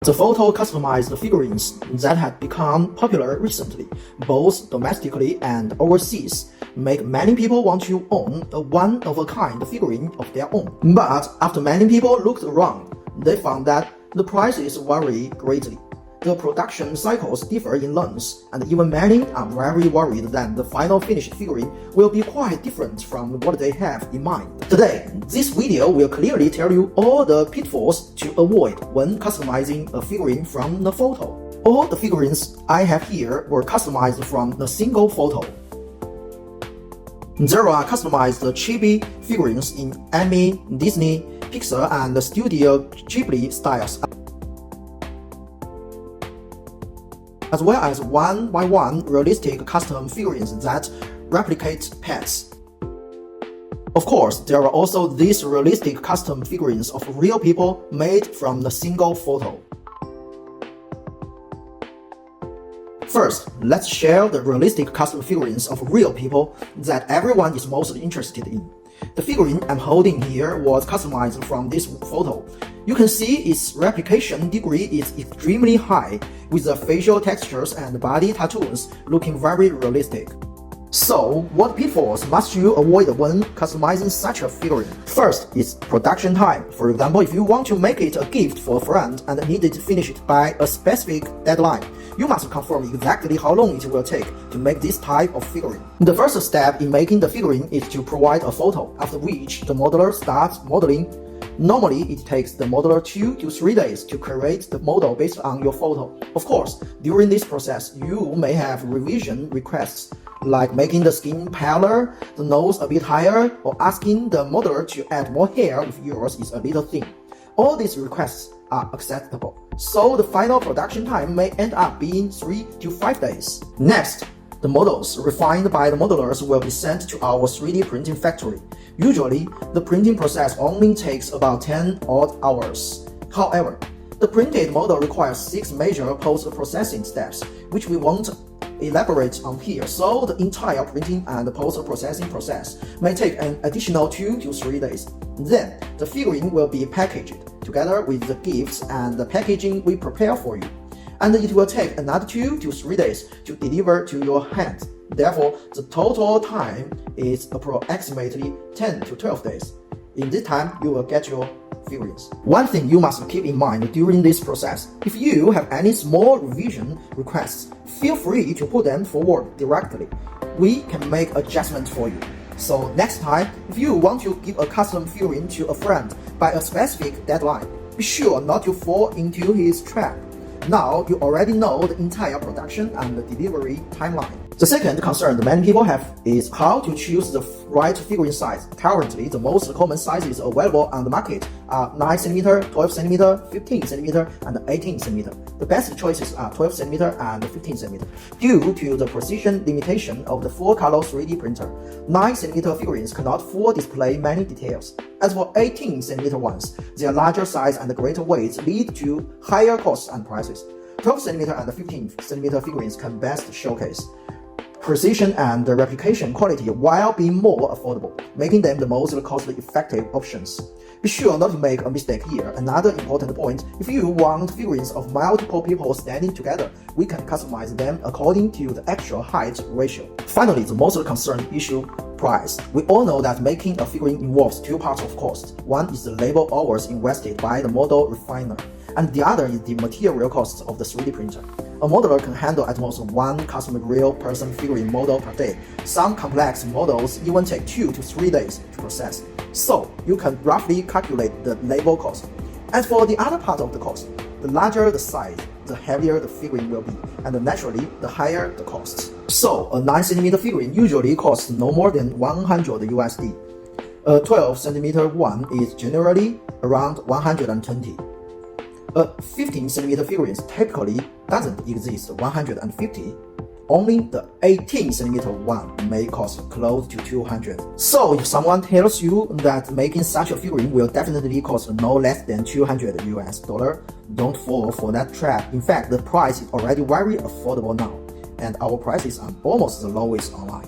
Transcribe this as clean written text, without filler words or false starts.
The photo customized figurines that have become popular recently, both domestically and overseas, make many people want to own a one-of-a-kind figurine of their own. But after many people looked around, they found that the prices vary greatly. The production cycles differ in lengths, and even many are very worried that the final finished figurine will be quite different from what they have in mind. Today, this video will clearly tell you all the pitfalls to avoid when customizing a figurine from the photo. All the figurines I have here were customized from the single photo. There are customized chibi figurines in anime, Disney, Pixar, and Studio Ghibli styles, as well as one-by-one realistic custom figurines that replicate pets. Of course, there are also these realistic custom figurines of real people made from the single photo. First, let's share the realistic custom figurines of real people that everyone is most interested in. The figurine I'm holding here was customized from this photo. You can see its replication degree is extremely high, with the facial textures and body tattoos looking very realistic. So, what pitfalls must you avoid when customizing such a figurine? First is production time. For example, if you want to make it a gift for a friend and need it finished by a specific deadline, you must confirm exactly how long it will take to make this type of figurine. The first step in making the figurine is to provide a photo, after which the modeler starts modeling. Normally, it takes the modeler 2 to 3 days to create the model based on your photo. Of course, during this process, you may have revision requests, like making the skin paler, the nose a bit higher, or asking the modeler to add more hair if yours is a little thin. All these requests are acceptable, so the final production time may end up being 3 to 5 days. Next, the models refined by the modelers will be sent to our 3D printing factory. Usually, the printing process only takes about 10 odd hours. However, the printed model requires 6 major post-processing steps, which we won't elaborate on here, so the entire printing and post-processing process may take an additional 2 to 3 days. Then, the figurine will be packaged, together with the gifts and the packaging we prepare for you. And it will take another 2 to 3 days to deliver to your hands. Therefore, the total time is approximately 10 to 12 days. In this time, you will get your figurines. One thing you must keep in mind during this process: if you have any small revision requests, feel free to put them forward directly. We can make adjustments for you. So next time, if you want to give a custom figurine to a friend by a specific deadline, be sure not to fall into his trap. Now you already know the entire production and the delivery timeline. The second concern that many people have is how to choose the right figurine size. Currently, the most common sizes available on the market are 9cm, 12cm, 15cm, and 18cm. The best choices are 12cm and 15cm. Due to the precision limitation of the full-color 3D printer, 9cm figurines cannot fully display many details. As for 18cm ones, their larger size and greater weight lead to higher costs and prices. 12cm and 15cm figurines can best showcase precision and the replication quality while being more affordable, making them the most cost-effective options. Be sure not to make a mistake here. Another important point: if you want figurines of multiple people standing together, we can customize them according to the actual height ratio. Finally, the most concerned issue: price. We all know that making a figurine involves 2 parts of cost. One is the labor hours invested by the model refiner, and the other is the material costs of the 3D printer. A modeler can handle at most 1 custom real person figurine model per day. Some complex models even take 2 to 3 days to process, so you can roughly calculate the labor cost. As for the other part of the cost, the larger the size, the heavier the figurine will be, and naturally, the higher the cost. So, a 9cm figurine usually costs no more than $100 USD. A 12cm one is generally around 120. A 15cm figurine typically doesn't exist 150. Only the 18cm one may cost close to 200. So if someone tells you that making such a figurine will definitely cost no less than $200 US, don't fall for that trap. In fact, the price is already very affordable now, and our prices are almost the lowest online.